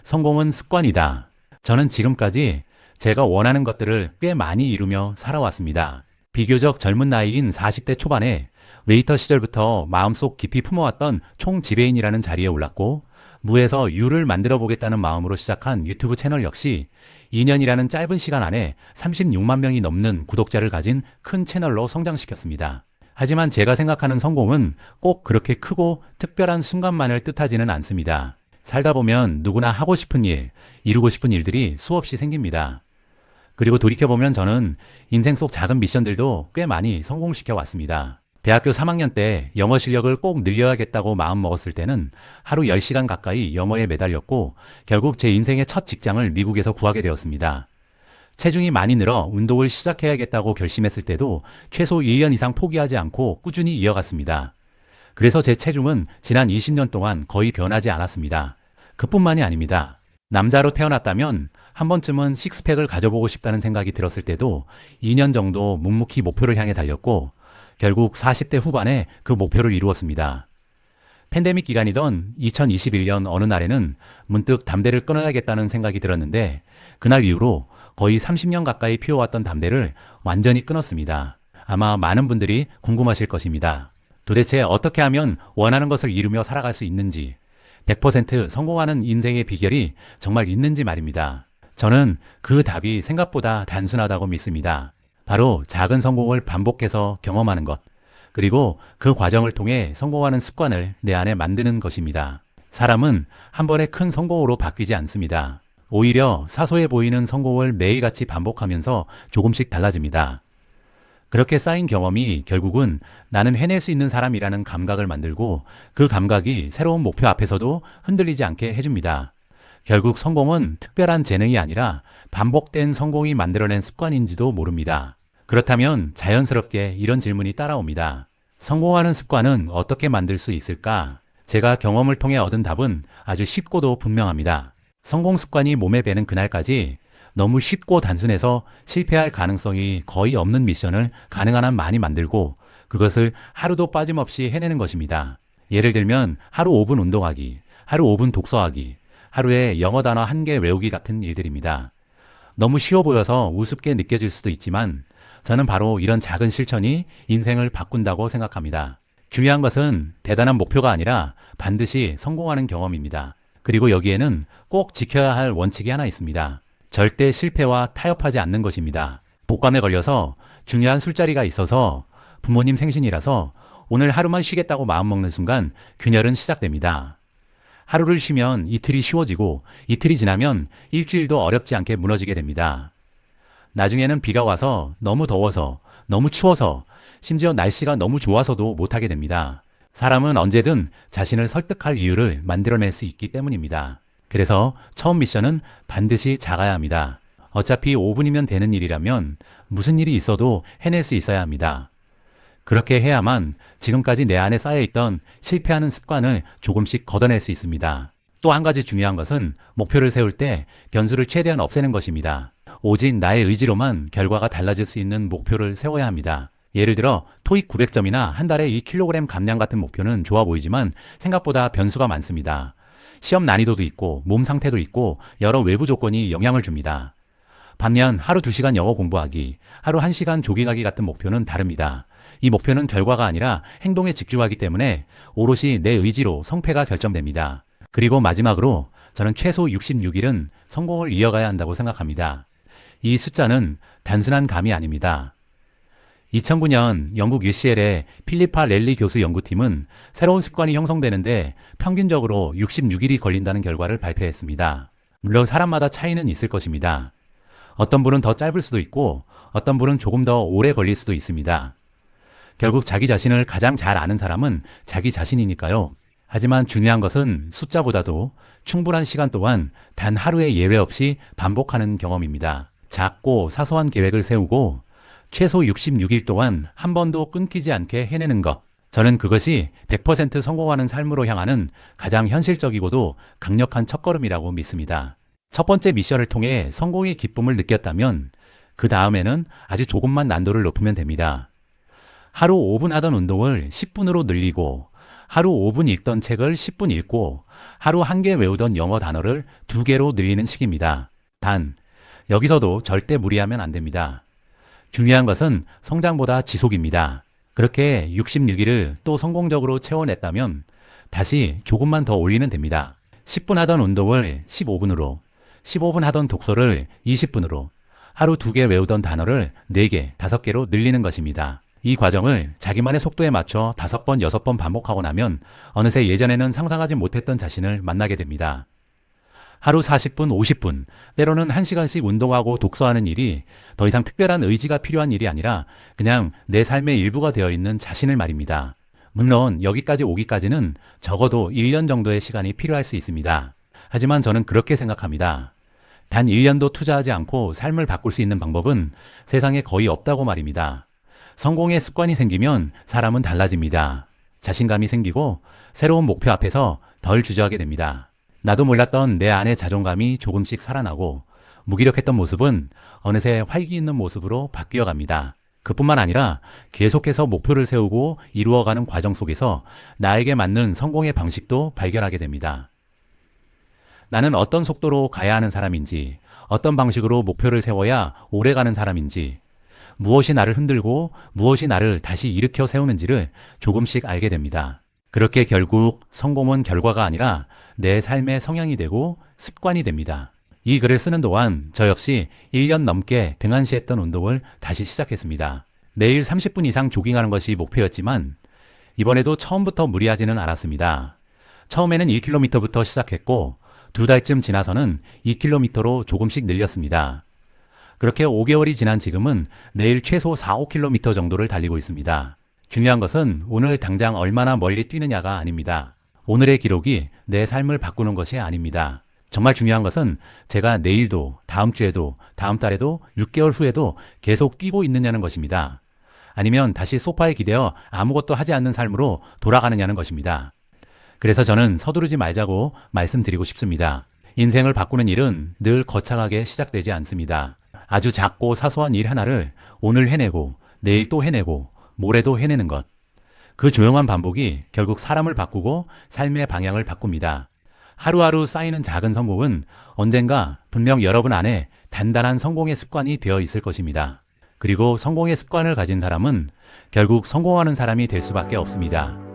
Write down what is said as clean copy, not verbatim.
성공은 습관이다. 저는 지금까지 제가 원하는 것들을 꽤 많이 이루며 살아왔습니다. 비교적 젊은 나이인 40대 초반에 웨이터 시절부터 마음속 깊이 품어왔던 총지배인이라는 자리에 올랐고, 무에서 유를 만들어 보겠다는 마음으로 시작한 유튜브 채널 역시 2년이라는 짧은 시간 안에 36만 명이 넘는 구독자를 가진 큰 채널로 성장시켰습니다. 하지만 제가 생각하는 성공은 꼭 그렇게 크고 특별한 순간만을 뜻하지는 않습니다. 살다 보면 누구나 하고 싶은 일, 이루고 싶은 일들이 수없이 생깁니다. 그리고 돌이켜보면 저는 인생 속 작은 미션들도 꽤 많이 성공시켜 왔습니다. 대학교 3학년 때 영어 실력을 꼭 늘려야겠다고 마음먹었을 때는 하루 10시간 가까이 영어에 매달렸고, 결국 제 인생의 첫 직장을 미국에서 구하게 되었습니다. 체중이 많이 늘어 운동을 시작해야겠다고 결심했을 때도 최소 1년 이상 포기하지 않고 꾸준히 이어갔습니다. 그래서 제 체중은 지난 20년 동안 거의 변하지 않았습니다. 그뿐만이 아닙니다. 남자로 태어났다면 한 번쯤은 식스팩을 가져보고 싶다는 생각이 들었을 때도 2년 정도 묵묵히 목표를 향해 달렸고, 결국 40대 후반에 그 목표를 이루었습니다. 팬데믹 기간이던 2021년 어느 날에는 문득 담배를 끊어야겠다는 생각이 들었는데, 그날 이후로 거의 30년 가까이 피워왔던 담배를 완전히 끊었습니다. 아마 많은 분들이 궁금하실 것입니다. 도대체 어떻게 하면 원하는 것을 이루며 살아갈 수 있는지, 100% 성공하는 인생의 비결이 정말 있는지 말입니다. 저는 그 답이 생각보다 단순하다고 믿습니다. 바로 작은 성공을 반복해서 경험하는 것, 그리고 그 과정을 통해 성공하는 습관을 내 안에 만드는 것입니다. 사람은 한 번에 큰 성공으로 바뀌지 않습니다. 오히려 사소해 보이는 성공을 매일같이 반복하면서 조금씩 달라집니다. 그렇게 쌓인 경험이 결국은 나는 해낼 수 있는 사람이라는 감각을 만들고, 그 감각이 새로운 목표 앞에서도 흔들리지 않게 해줍니다. 결국 성공은 특별한 재능이 아니라 반복된 성공이 만들어낸 습관인지도 모릅니다. 그렇다면 자연스럽게 이런 질문이 따라옵니다. 성공하는 습관은 어떻게 만들 수 있을까? 제가 경험을 통해 얻은 답은 아주 쉽고도 분명합니다. 성공 습관이 몸에 배는 그날까지 너무 쉽고 단순해서 실패할 가능성이 거의 없는 미션을 가능한 한 많이 만들고, 그것을 하루도 빠짐없이 해내는 것입니다. 예를 들면 하루 5분 운동하기, 하루 5분 독서하기, 하루에 영어 단어 1개 외우기 같은 일들입니다. 너무 쉬워 보여서 우습게 느껴질 수도 있지만, 저는 바로 이런 작은 실천이 인생을 바꾼다고 생각합니다. 중요한 것은 대단한 목표가 아니라 반드시 성공하는 경험입니다. 그리고 여기에는 꼭 지켜야 할 원칙이 하나 있습니다. 절대 실패와 타협하지 않는 것입니다. 독감에 걸려서 중요한 술자리가 있어서, 부모님 생신이라서 오늘 하루만 쉬겠다고 마음먹는 순간 균열은 시작됩니다. 하루를 쉬면 이틀이 쉬워지고, 이틀이 지나면 일주일도 어렵지 않게 무너지게 됩니다. 나중에는 비가 와서, 너무 더워서, 너무 추워서, 심지어 날씨가 너무 좋아서도 못하게 됩니다. 사람은 언제든 자신을 설득할 이유를 만들어낼 수 있기 때문입니다. 그래서 처음 미션은 반드시 작아야 합니다. 어차피 5분이면 되는 일이라면 무슨 일이 있어도 해낼 수 있어야 합니다. 그렇게 해야만 지금까지 내 안에 쌓여있던 실패하는 습관을 조금씩 걷어낼 수 있습니다. 또 한 가지 중요한 것은 목표를 세울 때 변수를 최대한 없애는 것입니다. 오직 나의 의지로만 결과가 달라질 수 있는 목표를 세워야 합니다. 예를 들어 토익 900점이나 한 달에 2kg 감량 같은 목표는 좋아 보이지만 생각보다 변수가 많습니다. 시험 난이도도 있고 몸 상태도 있고 여러 외부 조건이 영향을 줍니다. 반면 하루 2시간 영어 공부하기, 하루 1시간 조깅하기 같은 목표는 다릅니다. 이 목표는 결과가 아니라 행동에 집중하기 때문에 오롯이 내 의지로 성패가 결정됩니다. 그리고 마지막으로 저는 최소 66일은 성공을 이어가야 한다고 생각합니다. 이 숫자는 단순한 감이 아닙니다. 2009년 영국 UCL의 필리파 랠리 교수 연구팀은 새로운 습관이 형성되는데 평균적으로 66일이 걸린다는 결과를 발표했습니다. 물론 사람마다 차이는 있을 것입니다. 어떤 분은 더 짧을 수도 있고 어떤 분은 조금 더 오래 걸릴 수도 있습니다. 결국 자기 자신을 가장 잘 아는 사람은 자기 자신이니까요. 하지만 중요한 것은 숫자보다도 충분한 시간 동안 단 하루의 예외 없이 반복하는 경험입니다. 작고 사소한 계획을 세우고 최소 66일 동안 한 번도 끊기지 않게 해내는 것. 저는 그것이 100% 성공하는 삶으로 향하는 가장 현실적이고도 강력한 첫걸음이라고 믿습니다. 첫 번째 미션을 통해 성공의 기쁨을 느꼈다면 그 다음에는 아주 조금만 난도를 높이면 됩니다. 하루 5분 하던 운동을 10분으로 늘리고 하루 5분 읽던 책을 10분 읽고 하루 1개 외우던 영어 단어를 2개로 늘리는 식입니다. 단, 여기서도 절대 무리하면 안 됩니다. 중요한 것은 성장보다 지속입니다. 그렇게 66일을 또 성공적으로 채워냈다면 다시 조금만 더 올리면 됩니다. 10분 하던 운동을 15분으로, 15분 하던 독서를 20분으로, 하루 2개 외우던 단어를 4개, 5개로 늘리는 것입니다. 이 과정을 자기만의 속도에 맞춰 5번, 6번 반복하고 나면 어느새 예전에는 상상하지 못했던 자신을 만나게 됩니다. 하루 40분, 50분, 때로는 1시간씩 운동하고 독서하는 일이 더 이상 특별한 의지가 필요한 일이 아니라 그냥 내 삶의 일부가 되어 있는 자신을 말입니다. 물론 여기까지 오기까지는 적어도 1년 정도의 시간이 필요할 수 있습니다. 하지만 저는 그렇게 생각합니다. 단 1년도 투자하지 않고 삶을 바꿀 수 있는 방법은 세상에 거의 없다고 말입니다. 성공의 습관이 생기면 사람은 달라집니다. 자신감이 생기고 새로운 목표 앞에서 덜 주저하게 됩니다. 나도 몰랐던 내 안의 자존감이 조금씩 살아나고 무기력했던 모습은 어느새 활기 있는 모습으로 바뀌어 갑니다. 그뿐만 아니라 계속해서 목표를 세우고 이루어가는 과정 속에서 나에게 맞는 성공의 방식도 발견하게 됩니다. 나는 어떤 속도로 가야 하는 사람인지, 어떤 방식으로 목표를 세워야 오래 가는 사람인지, 무엇이 나를 흔들고 무엇이 나를 다시 일으켜 세우는지를 조금씩 알게 됩니다. 그렇게 결국 성공은 결과가 아니라 내 삶의 성향이 되고 습관이 됩니다. 이 글을 쓰는 동안 저 역시 1년 넘게 등한시했던 운동을 다시 시작했습니다. 매일 30분 이상 조깅하는 것이 목표였지만 이번에도 처음부터 무리하지는 않았습니다. 처음에는 1km부터 시작했고 2달쯤 지나서는 2km로 조금씩 늘렸습니다. 그렇게 5개월이 지난 지금은 매일 최소 4, 5km 정도를 달리고 있습니다. 중요한 것은 오늘 당장 얼마나 멀리 뛰느냐가 아닙니다. 오늘의 기록이 내 삶을 바꾸는 것이 아닙니다. 정말 중요한 것은 제가 내일도, 다음 주에도, 다음 달에도, 6개월 후에도 계속 뛰고 있느냐는 것입니다. 아니면 다시 소파에 기대어 아무것도 하지 않는 삶으로 돌아가느냐는 것입니다. 그래서 저는 서두르지 말자고 말씀드리고 싶습니다. 인생을 바꾸는 일은 늘 거창하게 시작되지 않습니다. 아주 작고 사소한 일 하나를 오늘 해내고 내일 또 해내고 모레도 해내는 것. 그 조용한 반복이 결국 사람을 바꾸고 삶의 방향을 바꿉니다. 하루하루 쌓이는 작은 성공은 언젠가 분명 여러분 안에 단단한 성공의 습관이 되어 있을 것입니다. 그리고 성공의 습관을 가진 사람은 결국 성공하는 사람이 될 수밖에 없습니다.